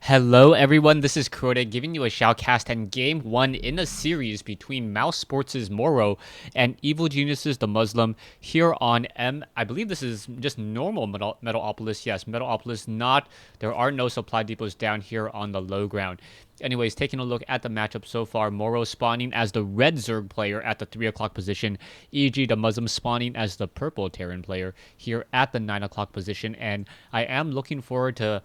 Hello everyone, this is Crota giving you a shoutcast and game 1 in a series between Mouse Sports' Morrow and Evil Genius' DeMuslim here on I believe this is just normal Metalopolis. Yes, Metalopolis not. There are no supply depots down here on the low ground. Anyways, taking a look at the matchup so far, Morrow spawning as the red Zerg player at the 3 o'clock position, e.g. DeMuslim spawning as the purple Terran player here at the 9 o'clock position, and I am looking forward to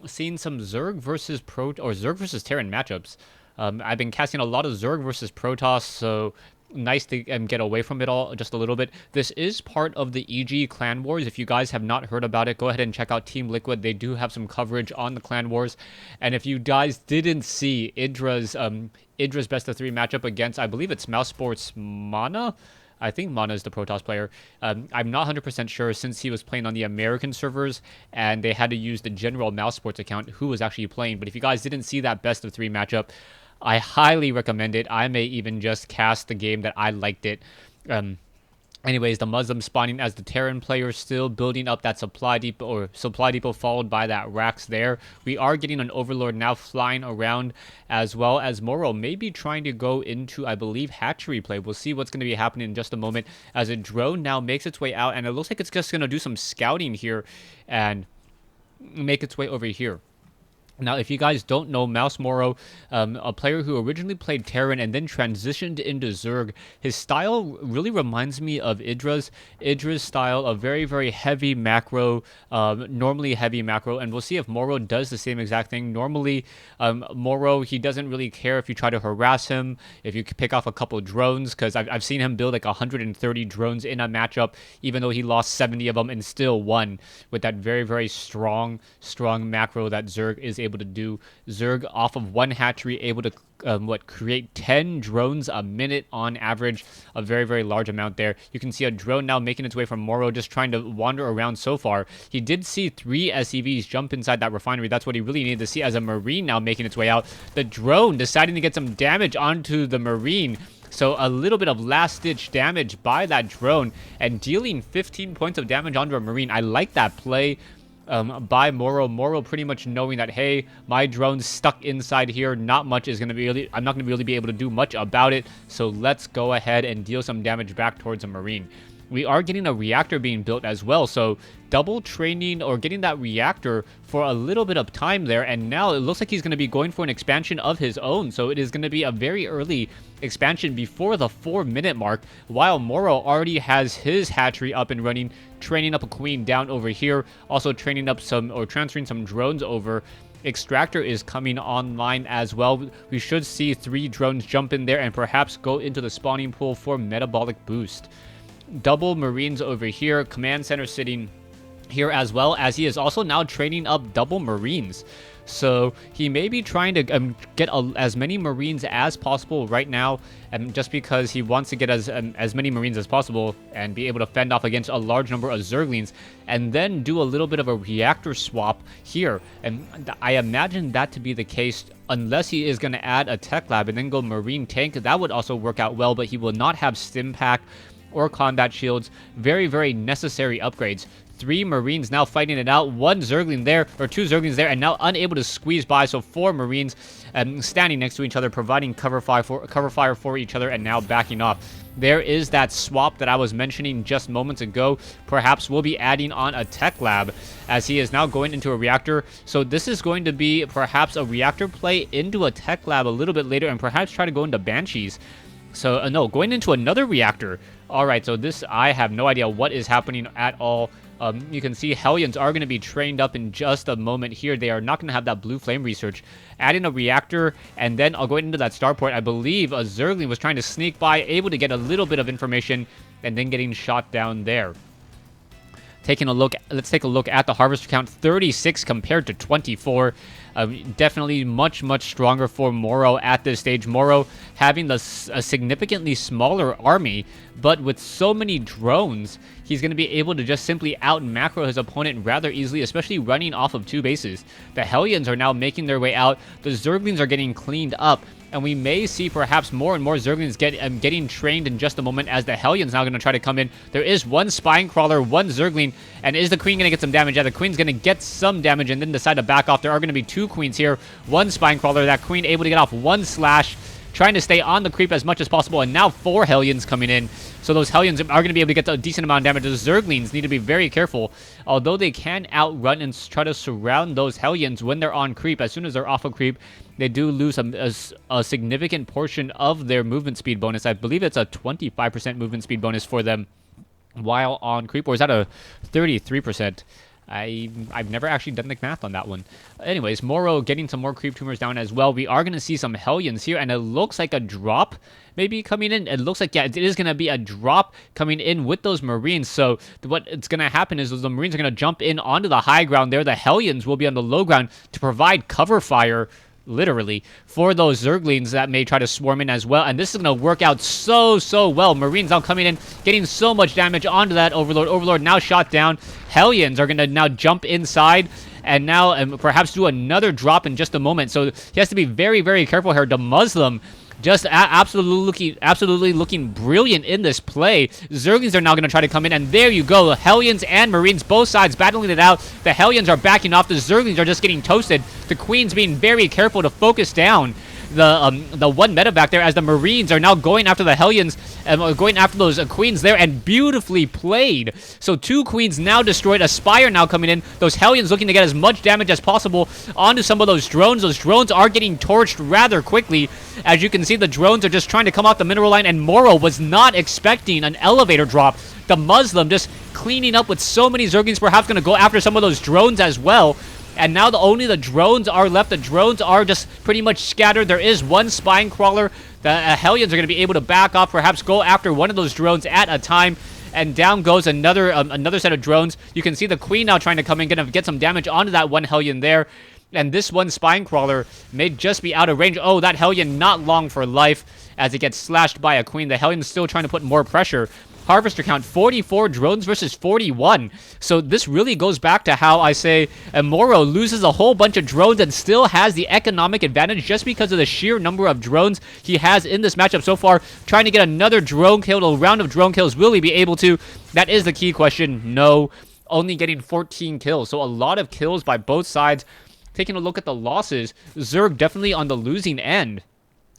seen some Zerg versus Zerg versus Terran matchups. I've been casting a lot of Zerg versus Protoss, so nice to get away from it all just a little bit. This is part of the EG Clan Wars. If you guys have not heard about it, go ahead and check out Team Liquid. They do have some coverage on the Clan Wars. And if you guys didn't see Idra's best of 3 matchup against, I believe it's Mouse Sports Mana. I think Mana is the Protoss player. I'm not 100% sure since he was playing on the American servers and they had to use the general Mouse Sports account who was actually playing. But if you guys didn't see that best of 3 matchup, I highly recommend it. I may even just cast the game that I liked it. Anyways, DeMuslim spawning as the Terran player, still building up that supply depot followed by that Rax there. We are getting an Overlord now flying around, as well as Morrow maybe trying to go into, I believe, hatchery play. We'll see what's going to be happening in just a moment as a drone now makes its way out, and it looks like it's just going to do some scouting here and make its way over here. Now, if you guys don't know, Mouse Morrow, a player who originally played Terran and then transitioned into Zerg, his style really reminds me of Idra's style, a very, very heavy macro, normally heavy macro, and we'll see if Morrow does the same exact thing. Normally, Morrow, he doesn't really care if you try to harass him, if you pick off a couple drones, because I've seen him build like 130 drones in a matchup, even though he lost 70 of them and still won with that very, very strong macro that Zerg is able to do. Zerg off of 1 hatchery able to create 10 drones a minute on average, a very, very large amount there. You can see a drone now making its way from Morrow, just trying to wander around so far. He did see 3 SCVs jump inside that refinery. That's what he really needed to see, as a Marine now making its way out. The drone deciding to get some damage onto the Marine. So a little bit of last-ditch damage by that drone and dealing 15 points of damage onto a Marine. I like that play by Morrow. Morrow pretty much knowing that, hey, my drone's stuck inside here. Not much is going to be I'm not going to really be able to do much about it. So let's go ahead and deal some damage back towards a Marine. We are getting a reactor being built as well, so double training or getting that reactor for a little bit of time there, and now it looks like he's going to be going for an expansion of his own, so it is going to be a very early expansion before the 4-minute mark, while Morrow already has his hatchery up and running, training up a queen down over here, also training up transferring some drones over. Extractor is coming online as well. We should see 3 drones jump in there and perhaps go into the spawning pool for metabolic boost. Double Marines over here, command center sitting here, as well as he is also now training up double Marines. So he may be trying to get as many Marines as possible right now, just because he wants to get as many Marines as possible and be able to fend off against a large number of Zerglings, and then do a little bit of a reactor swap here. And I imagine that to be the case, unless he is going to add a tech lab and then go Marine tank. That would also work out well, but he will not have stim pack or combat shields. Very, very necessary upgrades. 3 Marines now fighting it out. 1 Zergling there, or 2 Zerglings there, and now unable to squeeze by. So 4 Marines standing next to each other, providing cover fire for each other, and now backing off. There is that swap that I was mentioning just moments ago. Perhaps we'll be adding on a tech lab, as he is now going into a reactor. So this is going to be perhaps a reactor play into a tech lab a little bit later, and perhaps try to go into Banshees. So, no, going into another reactor. Alright, so this, I have no idea what is happening at all. You can see Hellions are going to be trained up in just a moment here. They are not going to have that blue flame research. Adding a reactor, and then I'll go into that starport. I believe a Zergling was trying to sneak by, able to get a little bit of information, and then getting shot down there. Let's take a look at the harvester count. 36 compared to 24. Definitely much stronger for Morrow at this stage. Morrow having a significantly smaller army, but with so many drones, he's going to be able to just simply out-macro his opponent rather easily, especially running off of 2 bases. The Hellions are now making their way out. The Zerglings are getting cleaned up. And we may see perhaps more and more Zerglings getting trained in just a moment, as the Hellions now going to try to come in. There is 1 Spine Crawler, 1 Zergling, and is the Queen going to get some damage? Yeah, the Queen's going to get some damage and then decide to back off. There are going to be 2 2 queens here, 1 spine crawler. That queen able to get off 1 slash, trying to stay on the creep as much as possible, and now 4 Hellions coming in. So those Hellions are going to be able to get a decent amount of damage. Those Zerglings need to be very careful. Although they can outrun and try to surround those Hellions when they're on creep, as soon as they're off of creep, they do lose a significant portion of their movement speed bonus. I believe it's a 25% movement speed bonus for them while on creep, or is that a 33%? I've never actually done the math on that one. Anyways, Morrow getting some more creep tumors down as well. We are going to see some Hellions here, and it looks like a drop maybe coming in. It looks like, yeah, it is going to be a drop coming in with those Marines. So what it's going to happen is the Marines are going to jump in onto the high ground there. The Hellions will be on the low ground to provide cover fire, literally, for those Zerglings that may try to swarm in as well. And this is going to work out so well. Marines now coming in, getting so much damage onto that Overlord. Overlord now shot down. Hellions are going to now jump inside and now perhaps do another drop in just a moment. So he has to be very careful here. DeMuslim just absolutely looking brilliant in this play. Zerglings are now going to try to come in, and there you go. Hellions and Marines, both sides battling it out. The Hellions are backing off. The Zerglings are just getting toasted. The Queen's being very careful to focus down the one medevac there, as the Marines are now going after the Hellions and going after those Queens there, and beautifully played. So 2 Queens now destroyed. A Spire now coming in. Those Hellions looking to get as much damage as possible onto some of those drones. Those drones are getting torched rather quickly. As you can see, the drones are just trying to come off the mineral line, and Morrow was not expecting an elevator drop. DeMuslim just cleaning up with so many Zerglings, perhaps going to go after some of those drones as well. And now only the drones are left. The drones are just pretty much scattered. There is 1 spine crawler. The Hellions are going to be able to back off, perhaps go after one of those drones at a time. And down goes another set of drones. You can see the Queen now trying to come in, going to get some damage onto that 1 Hellion there. And this 1 spine crawler may just be out of range. Oh, that Hellion not long for life as it gets slashed by a Queen. The Hellion's still trying to put more pressure. Harvester count, 44 drones versus 41. So this really goes back to how I say Morrow loses a whole bunch of drones and still has the economic advantage just because of the sheer number of drones he has in this matchup so far. Trying to get another drone kill, a round of drone kills. Will he be able to? That is the key question. No. Only getting 14 kills. So a lot of kills by both sides. Taking a look at the losses, Zerg definitely on the losing end.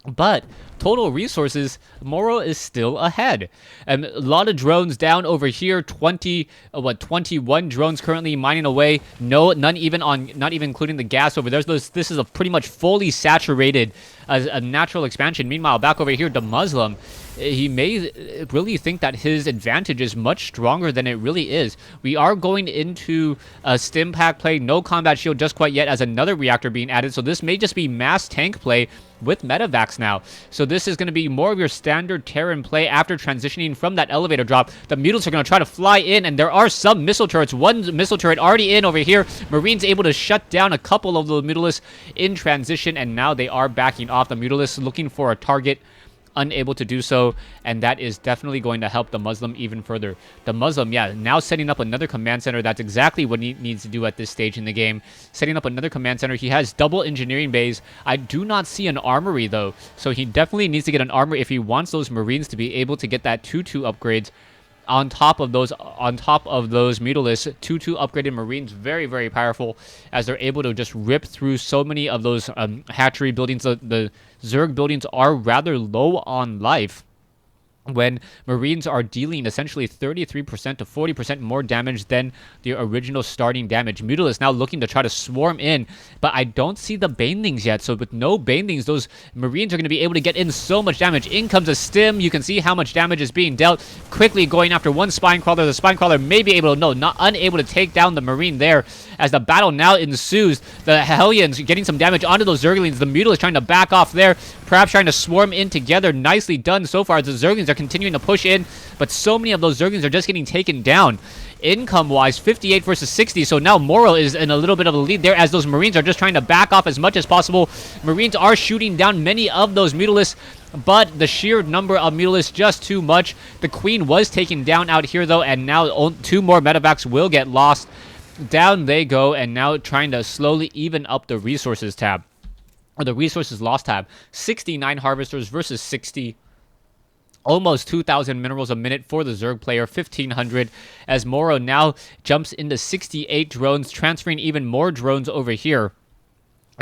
But total resources, Morrow is still ahead. A lot of drones down over here. 21 drones currently mining away. Not even including the gas over there. This is a pretty much fully saturated a natural expansion. Meanwhile, back over here, DeMuslim, he may really think that his advantage is much stronger than it really is. We are going into a stim pack play, no combat shield just quite yet, as another reactor being added. So this may just be mass tank play with medevacs now. So this is going to be more of your standard Terran play after transitioning from that elevator drop. The Mutants are going to try to fly in, and there are some missile turrets. 1 missile turret already in over here. Marines able to shut down a couple of the Mutalists in transition, and now they are backing off. The Mutalists looking for a target, unable to do so, and that is definitely going to help DeMuslim even further. DeMuslim, yeah, now setting up another command center. That's exactly what he needs to do at this stage in the game. Setting up another command center. He has double engineering bays. I do not see an armory though, so he definitely needs to get an armory if he wants those Marines to be able to get that 2-2 upgrades on top of those Mutalists. 2-2 upgraded Marines, very powerful, as they're able to just rip through so many of those hatchery buildings. The Zerg buildings are rather low on life, when Marines are dealing essentially 33% to 40% more damage than the original starting damage. Mutalists now looking to try to swarm in, but I don't see the Banelings yet. So with no Banelings, those Marines are going to be able to get in so much damage. In comes a stim. You can see how much damage is being dealt. Quickly going after 1 spine crawler. The spine crawler may be able to, no, not unable to take down the Marine there, as the battle now ensues. The Hellions getting some damage onto those Zerglings. The Mutalists trying to back off there, perhaps trying to swarm in together. Nicely done so far. The Zerglings are continuing to push in, but so many of those Zerglings are just getting taken down. Income-wise, 58 versus 60, so now Morrow is in a little bit of a lead there, as those Marines are just trying to back off as much as possible. Marines are shooting down many of those Mutalists, but the sheer number of Mutalists just too much. The Queen was taken down out here, though, and now 2 more medevacs will get lost. Down they go, and now trying to slowly even up the resources tab, or the resources lost tab. 69 harvesters versus 60. Almost 2,000 minerals a minute for the Zerg player, 1,500, as Morrow now jumps into 68 drones, transferring even more drones over here.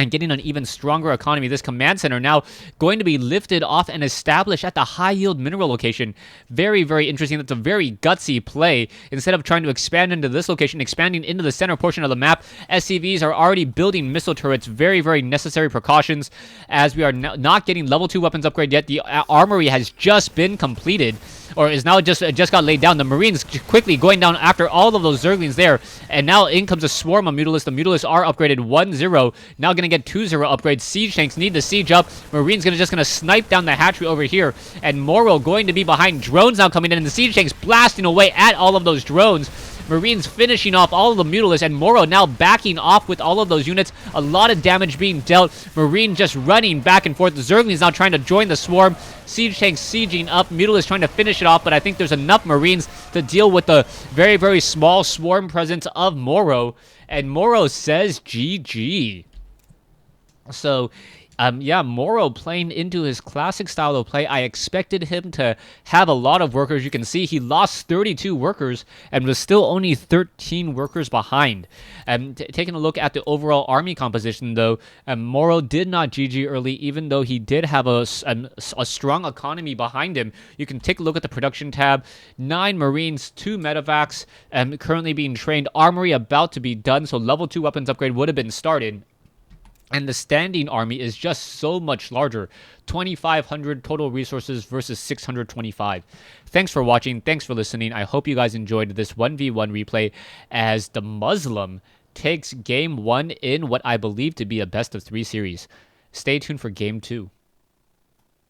and getting an even stronger economy. This command center now going to be lifted off and established at the high-yield mineral location. Very, very interesting. That's a very gutsy play. Instead of trying to expand into this location, expanding into the center portion of the map, SCVs are already building missile turrets. Very, very necessary precautions, as we are not getting level 2 weapons upgrade yet. The armory has just been completed, or is now just got laid down. The Marines quickly going down after all of those Zerglings there, and now in comes a swarm of Mutalisks. The Mutalisks are upgraded 1-0. Now going to get 2-0 upgrades. Siege tanks need the siege up. Marines just going to snipe down the hatchery over here, and Morrow going to be behind. Drones now coming in, and the siege tanks blasting away at all of those drones. Marines finishing off all of the Mutalisks, and Morrow now backing off with all of those units. A lot of damage being dealt. Marine just running back and forth. The Zerglings now trying to join the swarm. Siege tanks sieging up. Mutalisks trying to finish it off, but I think there's enough Marines to deal with the very, very small swarm presence of Morrow. And Morrow says GG. So, yeah, Morrow playing into his classic style of play. I expected him to have a lot of workers. You can see he lost 32 workers and was still only 13 workers behind. Taking a look at the overall army composition, though, Morrow did not GG early, even though he did have a strong economy behind him. You can take a look at the production tab. 9 Marines, 2 medevacs, currently being trained. Armory about to be done, so level 2 weapons upgrade would have been started. And the standing army is just so much larger. 2,500 total resources versus 625. Thanks for watching. Thanks for listening. I hope you guys enjoyed this 1v1 replay as DeMuslim takes Game 1 in what I believe to be a best-of-3 series. Stay tuned for Game 2.